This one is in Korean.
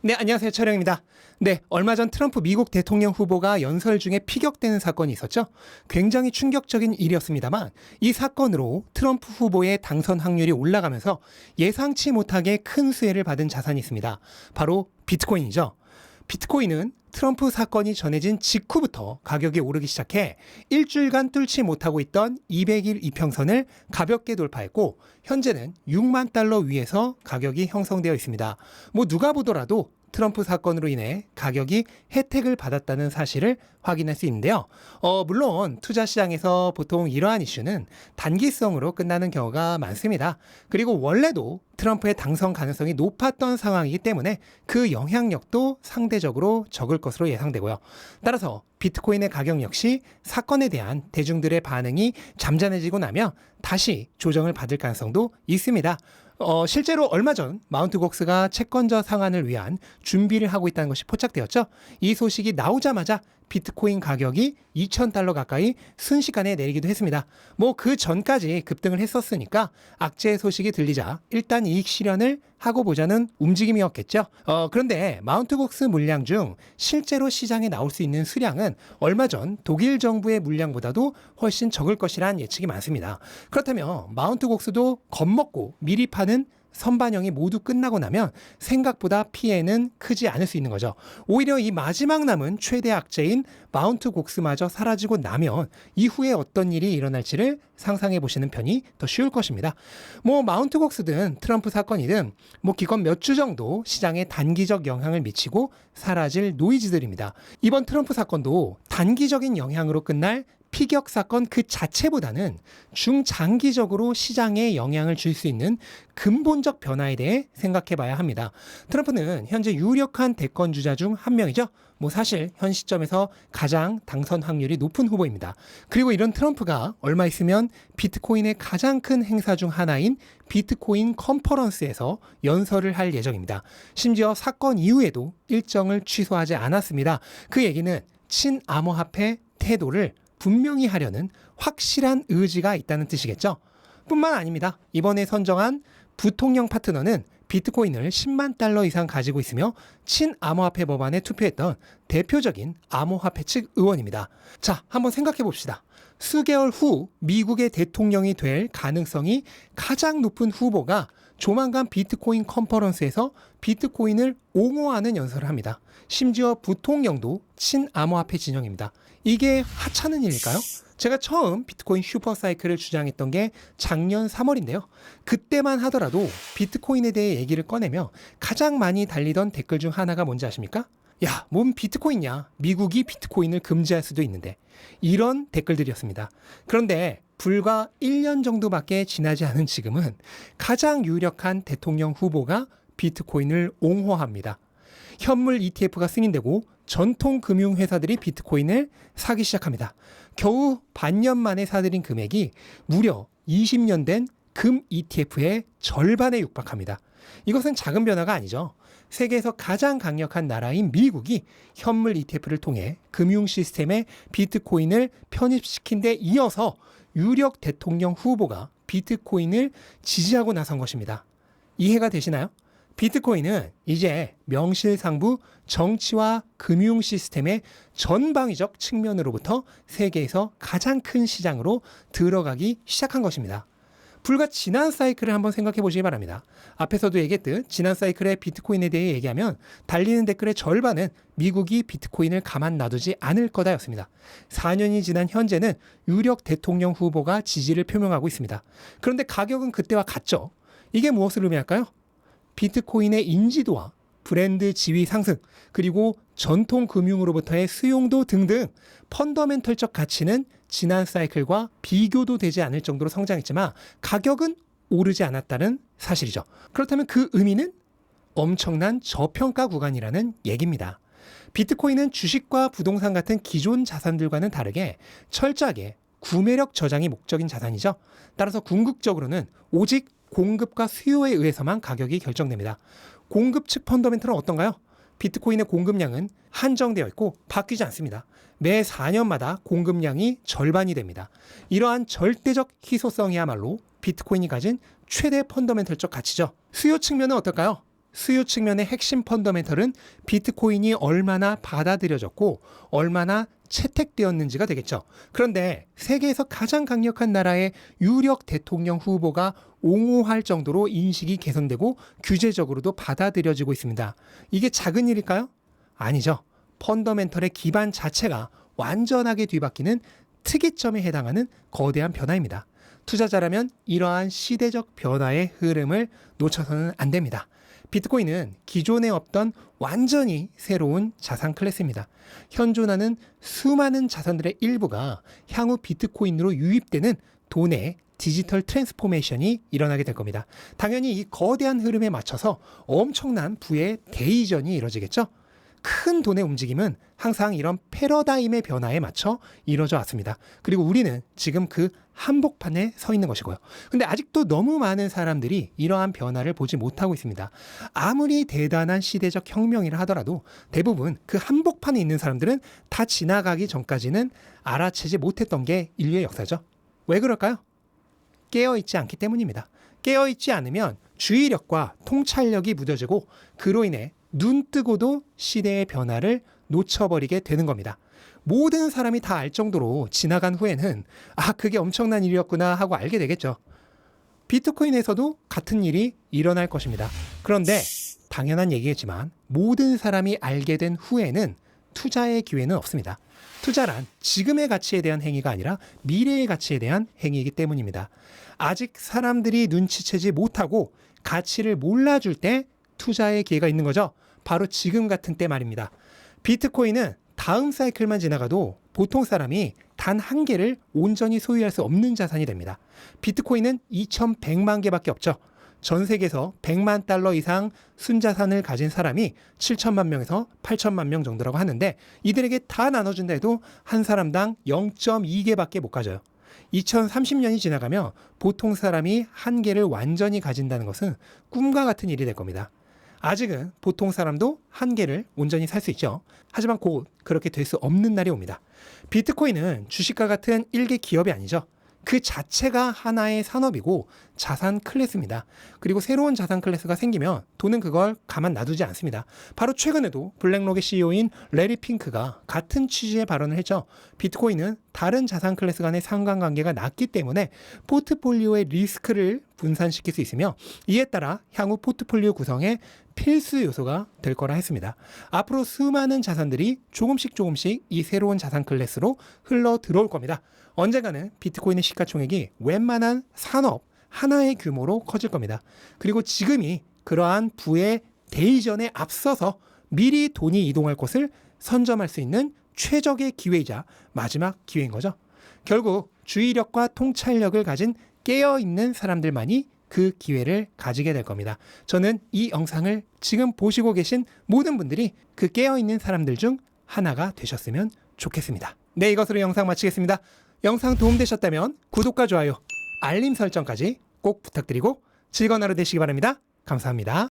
네, 안녕하세요. 철영입니다. 네, 얼마 전 트럼프 미국 대통령 후보가 연설 중에 피격되는 사건이 있었죠. 굉장히 충격적인 일이었습니다만 이 사건으로 트럼프 후보의 당선 확률이 올라가면서 예상치 못하게 큰 수혜를 받은 자산이 있습니다. 바로 비트코인이죠. 비트코인은 트럼프 사건이 전해진 직후부터 가격이 오르기 시작해 일주일간 뚫지 못하고 있던 200일 이평선을 가볍게 돌파했고 현재는 6만 달러 위에서 가격이 형성되어 있습니다. 누가 보더라도 트럼프 사건으로 인해 가격이 혜택을 받았다는 사실을 확인할 수 있는데요. 물론 투자 시장에서 보통 이러한 이슈는 단기성으로 끝나는 경우가 많습니다. 그리고 원래도 트럼프의 당선 가능성이 높았던 상황이기 때문에 그 영향력도 상대적으로 적을 것으로 예상되고요. 따라서 비트코인의 가격 역시 사건에 대한 대중들의 반응이 잠잠해지고 나면 다시 조정을 받을 가능성도 있습니다. 실제로 얼마 전 마운트 곡스가 채권자 상환을 위한 준비를 하고 있다는 것이 포착되었죠. 이 소식이 나오자마자 비트코인 가격이 2,000달러 가까이 순식간에 내리기도 했습니다. 그 전까지 급등을 했었으니까 악재 소식이 들리자 일단 이익 실현을 하고 보자는 움직임이었겠죠. 그런데 마운트 곡스 물량 중 실제로 시장에 나올 수 있는 수량은 얼마 전 독일 정부의 물량보다도 훨씬 적을 것이란 예측이 많습니다. 그렇다면 마운트 곡스도 겁먹고 미리 파는 선반영이 모두 끝나고 나면 생각보다 피해는 크지 않을 수 있는 거죠. 오히려 이 마지막 남은 최대 악재인 마운트 곡스마저 사라지고 나면 이후에 어떤 일이 일어날지를 상상해 보시는 편이 더 쉬울 것입니다. 마운트 곡스든 트럼프 사건이든 기껏 몇 주 정도 시장에 단기적 영향을 미치고 사라질 노이즈들입니다. 이번 트럼프 사건도 단기적인 영향으로 끝날 피격 사건 그 자체보다는 중장기적으로 시장에 영향을 줄 수 있는 근본적 변화에 대해 생각해 봐야 합니다. 트럼프는 현재 유력한 대권 주자 중 한 명이죠. 사실 현 시점에서 가장 당선 확률이 높은 후보입니다. 그리고 이런 트럼프가 얼마 있으면 비트코인의 가장 큰 행사 중 하나인 비트코인 컨퍼런스에서 연설을 할 예정입니다. 심지어 사건 이후에도 일정을 취소하지 않았습니다. 그 얘기는 친암호화폐 태도를 분명히 하려는 확실한 의지가 있다는 뜻이겠죠. 뿐만 아닙니다. 이번에 선정한 부통령 파트너는 비트코인을 10만 달러 이상 가지고 있으며 친암호화폐 법안에 투표했던 대표적인 암호화폐 측 의원입니다. 자, 한번 생각해 봅시다. 수개월 후 미국의 대통령이 될 가능성이 가장 높은 후보가 조만간 비트코인 컨퍼런스에서 비트코인을 옹호하는 연설을 합니다. 심지어 부통령도 친암호화폐 진영입니다. 이게 하찮은 일일까요? 제가 처음 비트코인 슈퍼사이클을 주장했던 게 작년 3월인데요. 그때만 하더라도 비트코인에 대해 얘기를 꺼내며 가장 많이 달리던 댓글 중 하나가 뭔지 아십니까? 야, 뭔 비트코인이냐? 미국이 비트코인을 금지할 수도 있는데. 이런 댓글들이었습니다. 그런데 불과 1년 정도밖에 지나지 않은 지금은 가장 유력한 대통령 후보가 비트코인을 옹호합니다. 현물 ETF가 승인되고 전통 금융회사들이 비트코인을 사기 시작합니다. 겨우 반년 만에 사들인 금액이 무려 20년 된 금 ETF의 절반에 육박합니다. 이것은 작은 변화가 아니죠. 세계에서 가장 강력한 나라인 미국이 현물 ETF를 통해 금융 시스템에 비트코인을 편입시킨 데 이어서 유력 대통령 후보가 비트코인을 지지하고 나선 것입니다. 이해가 되시나요? 비트코인은 이제 명실상부 정치와 금융 시스템의 전방위적 측면으로부터 세계에서 가장 큰 시장으로 들어가기 시작한 것입니다. 불과 지난 사이클을 한번 생각해 보시기 바랍니다. 앞에서도 얘기했듯 지난 사이클의 비트코인에 대해 얘기하면 달리는 댓글의 절반은 미국이 비트코인을 가만 놔두지 않을 거다였습니다. 4년이 지난 현재는 유력 대통령 후보가 지지를 표명하고 있습니다. 그런데 가격은 그때와 같죠. 이게 무엇을 의미할까요? 비트코인의 인지도와 브랜드 지위 상승, 그리고 전통 금융으로부터의 수용도 등등 펀더멘털적 가치는 지난 사이클과 비교도 되지 않을 정도로 성장했지만 가격은 오르지 않았다는 사실이죠. 그렇다면 그 의미는 엄청난 저평가 구간이라는 얘기입니다. 비트코인은 주식과 부동산 같은 기존 자산들과는 다르게 철저하게 구매력 저장이 목적인 자산이죠. 따라서 궁극적으로는 오직 공급과 수요에 의해서만 가격이 결정됩니다. 공급 측 펀더멘털은 어떤가요? 비트코인의 공급량은 한정되어 있고 바뀌지 않습니다. 매 4년마다 공급량이 절반이 됩니다. 이러한 절대적 희소성이야말로 비트코인이 가진 최대 펀더멘털적 가치죠. 수요 측면은 어떨까요? 수요 측면의 핵심 펀더멘털은 비트코인이 얼마나 받아들여졌고 얼마나 채택되었는지가 되겠죠. 그런데 세계에서 가장 강력한 나라의 유력 대통령 후보가 옹호할 정도로 인식이 개선되고 규제적으로도 받아들여지고 있습니다. 이게 작은 일일까요? 아니죠. 펀더멘털의 기반 자체가 완전하게 뒤바뀌는 특이점에 해당하는 거대한 변화입니다. 투자자라면 이러한 시대적 변화의 흐름을 놓쳐서는 안 됩니다. 비트코인은 기존에 없던 완전히 새로운 자산 클래스입니다. 현존하는 수많은 자산들의 일부가 향후 비트코인으로 유입되는 돈의 디지털 트랜스포메이션이 일어나게 될 겁니다. 당연히 이 거대한 흐름에 맞춰서 엄청난 부의 대이전이 이루어지겠죠. 큰 돈의 움직임은 항상 이런 패러다임의 변화에 맞춰 이루어져 왔습니다. 그리고 우리는 지금 그 한복판에 서 있는 것이고요. 근데 아직도 너무 많은 사람들이 이러한 변화를 보지 못하고 있습니다. 아무리 대단한 시대적 혁명이라 하더라도 대부분 그 한복판에 있는 사람들은 다 지나가기 전까지는 알아채지 못했던 게 인류의 역사죠. 왜 그럴까요? 깨어있지 않기 때문입니다. 깨어있지 않으면 주의력과 통찰력이 무뎌지고 그로 인해 눈 뜨고도 시대의 변화를 놓쳐버리게 되는 겁니다. 모든 사람이 다 알 정도로 지나간 후에는 그게 엄청난 일이었구나 하고 알게 되겠죠. 비트코인에서도 같은 일이 일어날 것입니다. 그런데 당연한 얘기겠지만 모든 사람이 알게 된 후에는 투자의 기회는 없습니다. 투자란 지금의 가치에 대한 행위가 아니라 미래의 가치에 대한 행위이기 때문입니다. 아직 사람들이 눈치채지 못하고 가치를 몰라줄 때 투자의 기회가 있는 거죠. 바로 지금 같은 때 말입니다. 비트코인은 다음 사이클만 지나가도 보통 사람이 단 한 개를 온전히 소유할 수 없는 자산이 됩니다. 비트코인은 2,100만 개밖에 없죠. 전 세계에서 100만 달러 이상 순자산을 가진 사람이 7천만 명에서 8천만 명 정도라고 하는데 이들에게 다 나눠준다 해도 한 사람당 0.2개밖에 못 가져요. 2030년이 지나가면 보통 사람이 한 개를 완전히 가진다는 것은 꿈과 같은 일이 될 겁니다. 아직은 보통 사람도 한 개를 온전히 살 수 있죠. 하지만 곧 그렇게 될 수 없는 날이 옵니다. 비트코인은 주식과 같은 일개 기업이 아니죠. 그 자체가 하나의 산업이고 자산 클래스입니다. 그리고 새로운 자산 클래스가 생기면 돈은 그걸 가만 놔두지 않습니다. 바로 최근에도 블랙록의 CEO인 레리 핑크가 같은 취지의 발언을 했죠. 비트코인은 다른 자산 클래스 간의 상관관계가 낮기 때문에 포트폴리오의 리스크를 분산시킬 수 있으며 이에 따라 향후 포트폴리오 구성의 필수 요소가 될 거라 했습니다. 앞으로 수많은 자산들이 조금씩 이 새로운 자산 클래스로 흘러 들어올 겁니다. 언젠가는 비트코인의 시가총액이 웬만한 산업 하나의 규모로 커질 겁니다. 그리고 지금이 그러한 부의 대이전에 앞서서 미리 돈이 이동할 곳을 선점할 수 있는 최적의 기회이자 마지막 기회인 거죠. 결국 주의력과 통찰력을 가진 깨어있는 사람들만이 그 기회를 가지게 될 겁니다. 저는 이 영상을 지금 보시고 계신 모든 분들이 그 깨어있는 사람들 중 하나가 되셨으면 좋겠습니다. 네, 이것으로 영상 마치겠습니다. 영상 도움되셨다면 구독과 좋아요, 알림 설정까지 꼭 부탁드리고 즐거운 하루 되시기 바랍니다. 감사합니다.